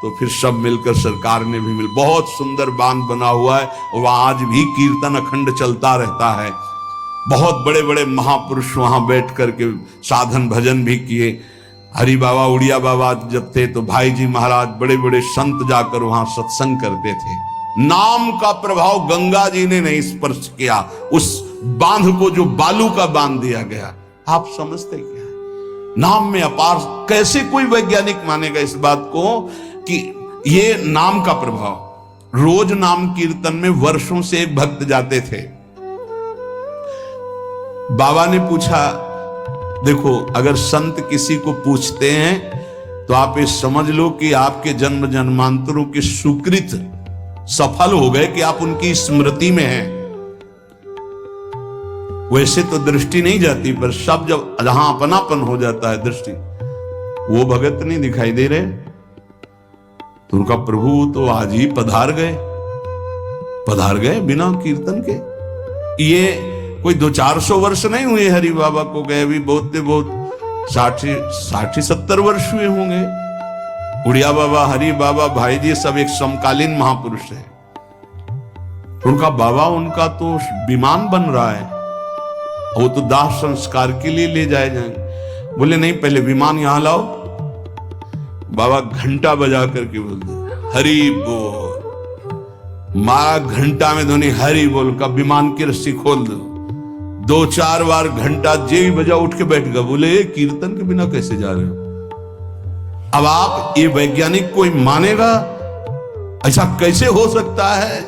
तो फिर सब मिलकर सरकार ने भी बहुत सुंदर बांध बना हुआ है और वहां आज भी कीर्तन अखंड चलता रहता है। बहुत बड़े बड़े महापुरुष वहां बैठ करके साधन भजन भी किए। हरि बाबा उड़िया बाबा जब थे तो भाई जी महाराज बड़े बड़े संत जाकर वहां सत्संग करते थे। नाम का प्रभाव गंगा जी ने नहीं स्पर्श किया उस बांध को जो बालू का बांध दिया गया। आप समझते क्या है? नाम में अपार। कैसे कोई वैज्ञानिक मानेगा इस बात को कि ये नाम का प्रभाव। रोज नाम कीर्तन में वर्षों से एक भक्त जाते थे। बाबा ने पूछा, देखो अगर संत किसी को पूछते हैं तो आप ये समझ लो कि आपके जन्म जन्मांतरों के सुकृत सफल हो गए कि आप उनकी स्मृति में हैं। वैसे तो दृष्टि नहीं जाती, पर सब जब जहां अपनापन हो जाता है दृष्टि, वो भगत नहीं दिखाई दे रहे तो उनका प्रभु तो आज ही पधार गए बिना कीर्तन के। ये कोई 200-400 वर्ष नहीं हुए हरि बाबा को गए, भी बहुत 60-70 वर्ष हुए होंगे। उड़िया बाबा, हरि बाबा, भाई जी सब एक समकालीन महापुरुष है। उनका बाबा उनका तो विमान बन रहा है, वो तो दाह संस्कार के लिए ले जाए जाएंगे। बोले नहीं, पहले विमान यहां लाओ। बाबा घंटा बजा करके बोलते हरि बोल। मारा घंटा में ध्वनि हरि बोल का, विमान की रस्सी खोल दो। 2-4 बार घंटा जे भी बजा उठ के बैठ गया। बोले ये कीर्तन के बिना कैसे जा रहे हो? अब आप ये वैज्ञानिक कोई मानेगा? ऐसा कैसे हो सकता है?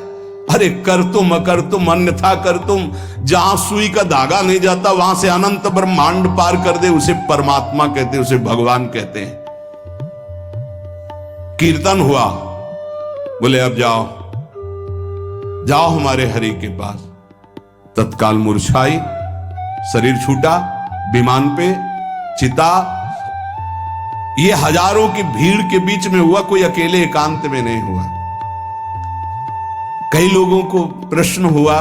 अरे कर तुम अकर तुम अन्यथा कर तुम। जहां सुई का धागा नहीं जाता वहां से अनंत ब्रह्मांड पार कर दे, उसे परमात्मा कहते हैं, उसे भगवान कहते हैं। कीर्तन हुआ, बोले अब जाओ हमारे हरि के पास। तत्काल मूर्छाई, शरीर छूटा, विमान पे चिता। ये हजारों की भीड़ के बीच में हुआ, कोई अकेले एकांत में नहीं हुआ। कई लोगों को प्रश्न हुआ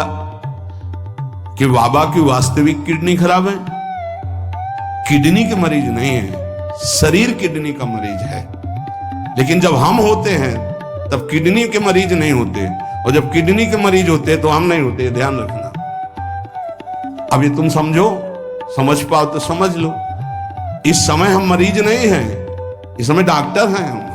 कि बाबा की वास्तविक किडनी खराब है। किडनी के मरीज नहीं है, शरीर किडनी का मरीज है। लेकिन जब हम होते हैं तब किडनी के मरीज नहीं होते, और जब किडनी के मरीज होते तो हम नहीं होते। ध्यान रखना। अब ये तुम समझो, समझ पाओ तो समझ लो। इस समय हम मरीज नहीं हैं, इस समय डॉक्टर हैं हम।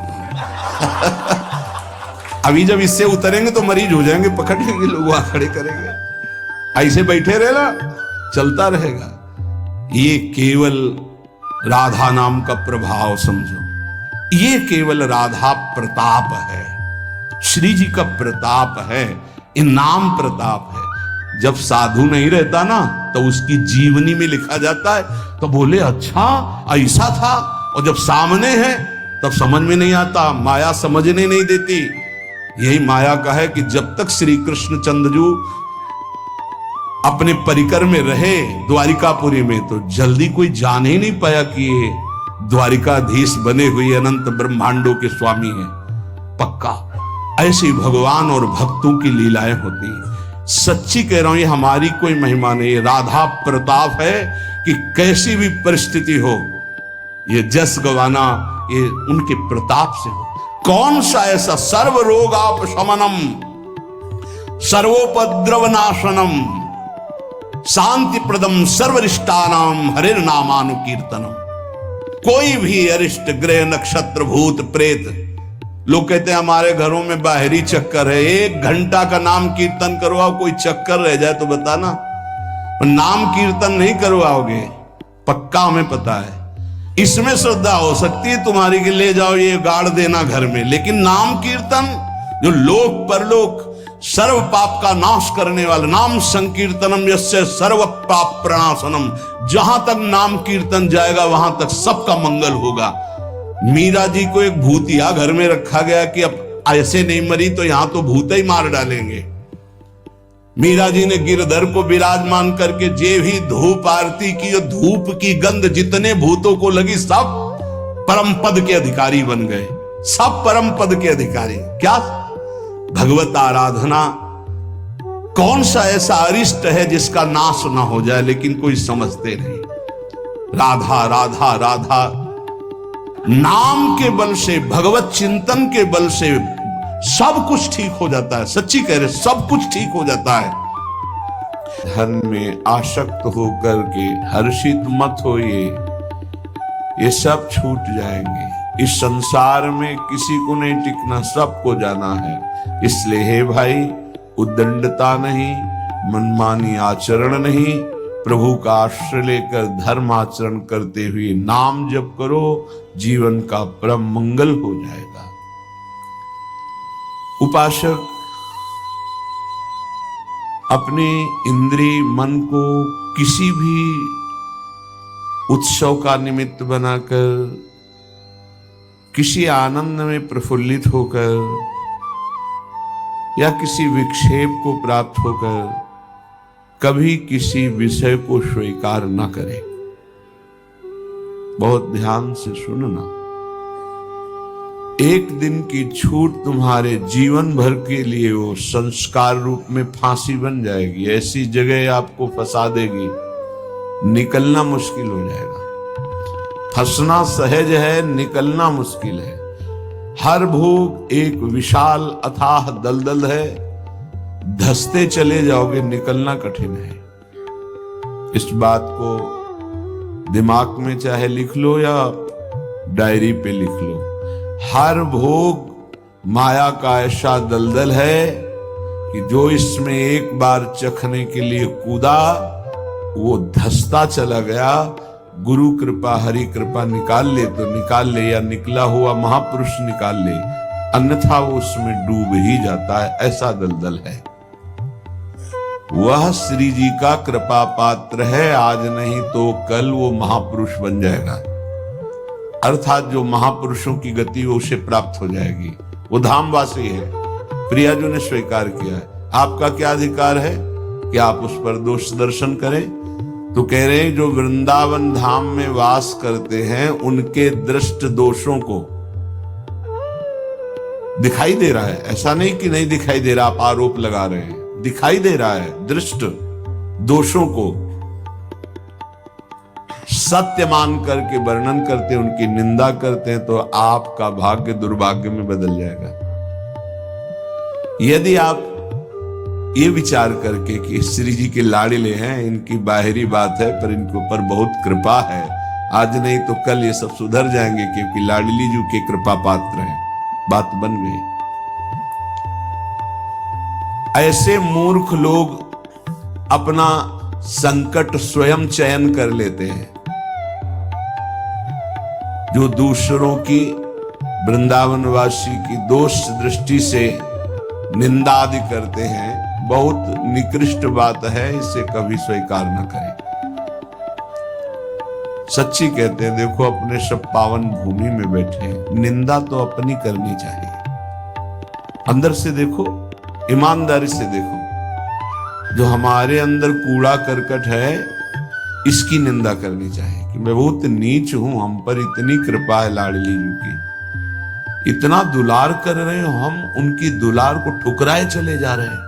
अभी जब इससे उतरेंगे तो मरीज हो जाएंगे, पकड़ लेंगे लोग, वहां खड़े करेंगे। ऐसे बैठे रहना, चलता रहेगा। ये केवल राधा नाम का प्रभाव समझो। ये केवल राधा प्रताप है, श्री जी का प्रताप है, ये नाम प्रताप है। जब साधु नहीं रहता ना तो उसकी जीवनी में लिखा जाता है तो बोले अच्छा ऐसा था, और जब सामने है तब समझ में नहीं आता, माया समझने नहीं देती। यही माया का है कि जब तक श्री कृष्ण चंद्रजू अपने परिकर में रहे द्वारिकापुरी में, तो जल्दी कोई जान ही नहीं पाया कि ये द्वारिकाधीश बने हुए अनंत ब्रह्मांडों के स्वामी हैं। पक्का ऐसी भगवान और भक्तों की लीलाएं होती हैं। सच्ची कह रहा हूं, ये हमारी कोई महिमा नहीं, ये राधा प्रताप है कि कैसी भी परिस्थिति हो, ये जस गवाना ये उनके प्रताप से हो। कौन सा ऐसा सर्व रोगापशमनम सर्वोपद्रव नाशनम शांति प्रदम सर्वरिष्टानाम हरिर नामानुकीर्तनम। कोई भी अरिष्ट ग्रह नक्षत्र भूत प्रेत, लोग कहते हैं हमारे घरों में बाहरी चक्कर है, 1 घंटा का नाम कीर्तन करवाओ, कोई चक्कर रह जाए तो बताना। नाम कीर्तन नहीं करवाओगे, पक्का हमें पता है। इसमें श्रद्धा हो सकती है तुम्हारी कि ले जाओ ये गाड़ देना घर में, लेकिन नाम कीर्तन जो लोक परलोक सर्व पाप का नाश करने वाला, नाम संकीर्तनम यस्य सर्व पाप प्रणाशनम, जहां तक नाम कीर्तन जाएगा वहां तक सबका मंगल होगा। मीरा जी को एक भूतिया घर में रखा गया कि अब ऐसे नहीं मरी तो यहां तो भूत ही मार डालेंगे। मीरा जी ने गिरधर को विराजमान करके जे भी धूप आरती की, धूप की गंध जितने भूतों को लगी सब परम पद के अधिकारी बन गए, सब परम पद के अधिकारी। क्या भगवत आराधना, कौन सा ऐसा अरिष्ट है जिसका नाश ना हो जाए, लेकिन कोई समझते नहीं। राधा राधा राधा, नाम के बल से, भगवत चिंतन के बल से सब कुछ ठीक हो जाता है। सच्ची कह रहे, सब कुछ ठीक हो जाता है। धन में आसक्त होकर के हर्षित मत होइए, ये सब छूट जाएंगे। इस संसार में किसी को नहीं टिकना, सबको जाना है। इसलिए हे भाई, उद्दंडता नहीं, मनमानी आचरण नहीं, प्रभु का आश्रय लेकर धर्म आचरण करते हुए नाम जप करो, जीवन का परम मंगल हो जाएगा। उपासक अपने इंद्रिय मन को किसी भी उत्सव का निमित्त बनाकर, किसी आनंद में प्रफुल्लित होकर या किसी विक्षेप को प्राप्त होकर कभी किसी विषय को स्वीकार न करे। बहुत ध्यान से सुनना। एक दिन की छूट तुम्हारे जीवन भर के लिए वो संस्कार रूप में फांसी बन जाएगी। ऐसी जगह आपको फंसा देगी, निकलना मुश्किल हो जाएगा। फंसना सहज है, निकलना मुश्किल है। हर भोग एक विशाल अथाह दलदल है, धंसते चले जाओगे, निकलना कठिन है। इस बात को दिमाग में चाहे लिख लो या डायरी पे लिख लो। हर भोग माया का ऐसा दलदल है कि जो इसमें एक बार चखने के लिए कूदा वो धंसता चला गया। गुरु कृपा, हरि कृपा निकाल ले तो निकाल ले, या निकला हुआ महापुरुष निकाल ले, अन्यथा वो उसमें डूब ही जाता है। ऐसा दलदल है। वह श्री जी का कृपा पात्र है, आज नहीं तो कल वो महापुरुष बन जाएगा। अर्थात जो महापुरुषों की गति वो उसे प्राप्त हो जाएगी। वो धामवासी है, प्रियाजू ने स्वीकार किया है। आपका क्या अधिकार है कि आप उस पर दोष दर्शन करें? तो कह रहे हैं जो वृंदावन धाम में वास करते हैं उनके दृष्ट दोषों को दिखाई दे रहा है। ऐसा नहीं कि नहीं दिखाई दे रहा, आप आरोप लगा रहे हैं, दिखाई दे रहा है। दृष्ट दोषों को सत्य मान करके वर्णन करते, उनकी निंदा करते हैं, तो आपका भाग्य दुर्भाग्य में बदल जाएगा। यदि आप ये विचार करके कि श्री जी के लाड़िले हैं, इनकी बाहरी बात है पर इनके ऊपर बहुत कृपा है, आज नहीं तो कल ये सब सुधर जाएंगे क्योंकि लाडली जी के कृपा पात्र हैं, बात बन गई। ऐसे मूर्ख लोग अपना संकट स्वयं चयन कर लेते हैं। जो दूसरों की, वृंदावनवासी की दोष दृष्टि से निंदा आदि करते हैं, बहुत निकृष्ट बात है, इसे कभी स्वीकार न करें। सच्ची कहते हैं, देखो अपने सब पावन भूमि में बैठे हैं, निंदा तो अपनी करनी चाहिए। अंदर से देखो, ईमानदारी से देखो, जो हमारे अंदर कूड़ा करकट है इसकी निंदा करनी चाहिए कि मैं बहुत नीच हूं, हम पर इतनी कृपा है लाडली जी की, इतना दुलार कर रहे हो, हम उनकी दुलार को ठुकराए चले जा रहे हैं।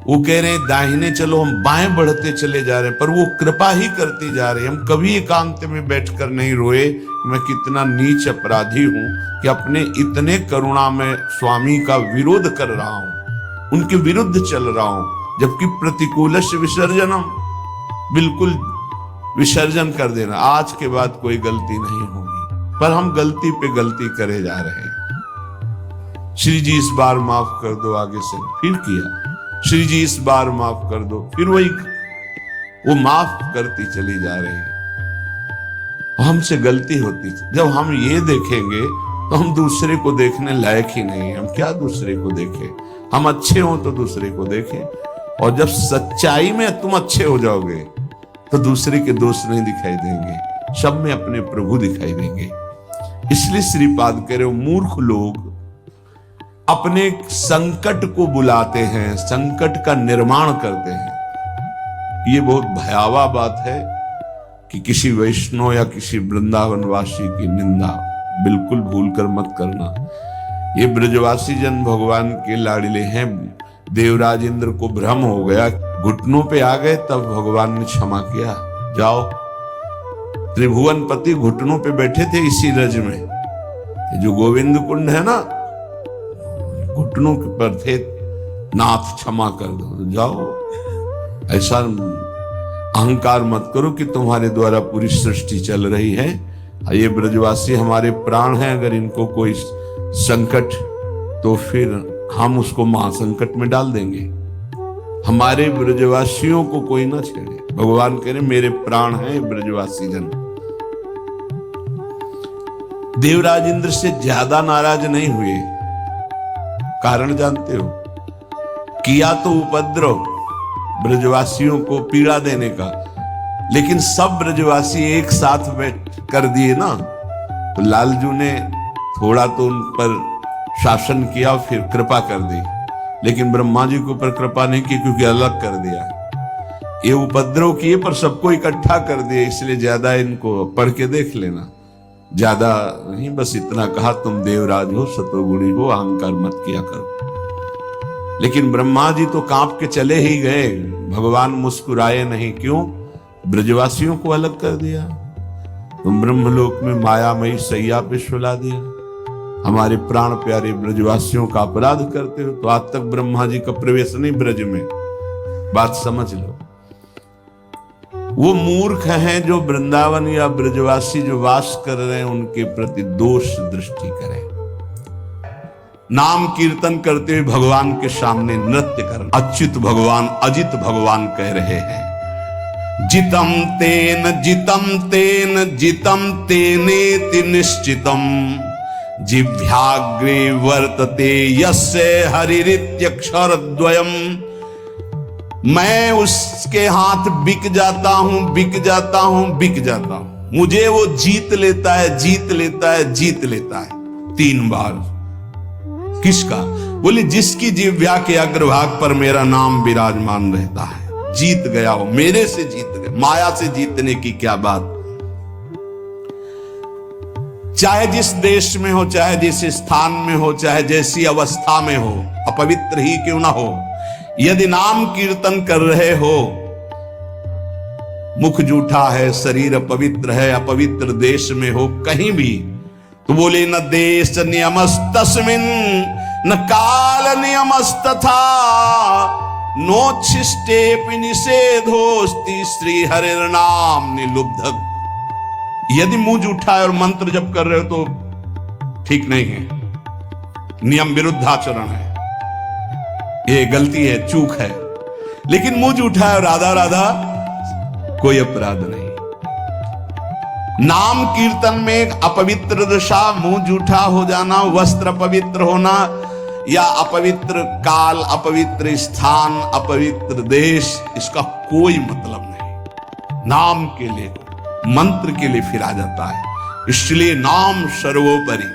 वो कह रहे हैं दाहिने चलो, हम बाएं बढ़ते चले जा रहे हैं, पर वो कृपा ही करती जा रही है। हम कभी एकांत में बैठकर नहीं रोए मैं कितना नीच अपराधी हूं कि अपने इतने करुणा में स्वामी का विरोध कर रहा हूं, उनके विरुद्ध चल रहा हूं, जबकि प्रतिकूलस्य विसर्जनम, बिल्कुल विसर्जन कर देना, आज के बाद कोई गलती नहीं होगी। पर हम गलती पे गलती करे जा रहे हैं। श्री जी इस बार माफ कर दो, आगे से फिर किया, श्री जी इस बार माफ कर दो, फिर वही वो माफ करती चली जा रही है। हमसे गलती होती। जब हम ये देखेंगे तो हम दूसरे को देखने लायक ही नहीं। हम क्या दूसरे को देखें? हम अच्छे हो तो दूसरे को देखें, और जब सच्चाई में तुम अच्छे हो जाओगे तो दूसरे के दोष नहीं दिखाई देंगे, सब में अपने प्रभु दिखाई देंगे। इसलिए श्रीपाद कह रहे हो, मूर्ख लोग अपने संकट को बुलाते हैं, संकट का निर्माण करते हैं। ये बहुत भयावह बात है कि किसी वैष्णव या किसी वृंदावनवासी की निंदा बिल्कुल भूलकर मत करना। ये ब्रजवासी जन भगवान के लाड़िले हैं। देवराज इंद्र को भ्रम हो गया, घुटनों पे आ गए, तब भगवान ने क्षमा किया, जाओ त्रिभुवनपति घुटनों पे बैठे थे इसी रज में। ये जो गोविंद कुंड है ना, घुटनों के पर थे, नाथ क्षमा कर दो, जाओ। ऐसा अहंकार मत करो कि तुम्हारे द्वारा पूरी सृष्टि चल रही है। ये ब्रजवासी हमारे प्राण हैं, अगर इनको कोई संकट तो फिर हम उसको महासंकट में डाल देंगे। हमारे ब्रजवासियों को कोई ना छेड़े। भगवान कह रहे मेरे प्राण हैं ब्रजवासी जन। देवराज इंद्र से ज्यादा नाराज नहीं हुए। कारण जानते हो? किया तो उपद्रव ब्रजवासियों को पीड़ा देने का, लेकिन सब ब्रजवासी एक साथ बैठ कर दिए ना, तो लालजू ने थोड़ा तो उन पर शासन किया, फिर कृपा कर दी, लेकिन ब्रह्मा जी के ऊपर कृपा नहीं की, क्योंकि अलग कर दिया। ये उपद्रव किए पर सबको इकट्ठा कर दिए, इसलिए ज्यादा इनको पढ़ के देख लेना, ज्यादा नहीं, बस इतना कहा तुम देवराज हो, सतोगुणी हो, अहंकार मत किया करो। लेकिन ब्रह्मा जी तो कांप के चले ही गए, भगवान मुस्कुराए नहीं। क्यों? ब्रजवासियों को अलग कर दिया, तुम ब्रह्मलोक में मायामयी सैया पे सुला दिया, हमारे प्राण प्यारे ब्रजवासियों का अपराध करते हो। तो आज तक ब्रह्मा जी का प्रवेश नहीं ब्रज में, बात समझ लो। वो मूर्ख हैं जो वृंदावन या ब्रजवासी जो वास कर रहे हैं उनके प्रति दोष दृष्टि करें। नाम कीर्तन करते हुए भगवान के सामने नृत्य करना। अच्युत भगवान, अजित भगवान कह रहे हैं, जितम तेन जितम तेन जितम तेनेति निश्चितम जिह्वाग्रे वर्तते यस्य हरिरित्यक्षरद्वयम। मैं उसके हाथ बिक जाता हूं, बिक जाता हूं, बिक जाता हूं, मुझे वो जीत लेता है, जीत लेता है, जीत लेता है 3 बार। किसका? बोले जिसकी जिह्वा के अग्रभाग पर मेरा नाम विराजमान रहता है। जीत गया हो, मेरे से जीत गया। माया से जीतने की क्या बात। चाहे जिस देश में हो, चाहे जिस स्थान में हो, चाहे जैसी अवस्था में हो, अपवित्र ही क्यों ना हो, यदि नाम कीर्तन कर रहे हो, मुख जूठा है, शरीर अपवित्र है, अपवित्र देश में हो, कहीं भी, तो बोले न देश नियमस्तस्मिन् न काल नियमस्तथा नोच्छिष्टेपि निषेधोस्ति श्री हरिर्नाम निलुब्धक। यदि मुंह जूठा है और मंत्र जप कर रहे हो तो ठीक नहीं है, नियम विरुद्ध आचरण है, ये गलती है, चूक है। लेकिन मुंह जूठा है और राधा राधा, कोई अपराध नहीं। नाम कीर्तन में अपवित्र दशा, मुंह जूठा हो जाना, वस्त्र अपवित्र होना, या अपवित्र काल, अपवित्र स्थान, अपवित्र देश, इसका कोई मतलब नहीं। नाम के लिए, मंत्र के लिए फिर आ जाता है। इसलिए नाम सर्वोपरि।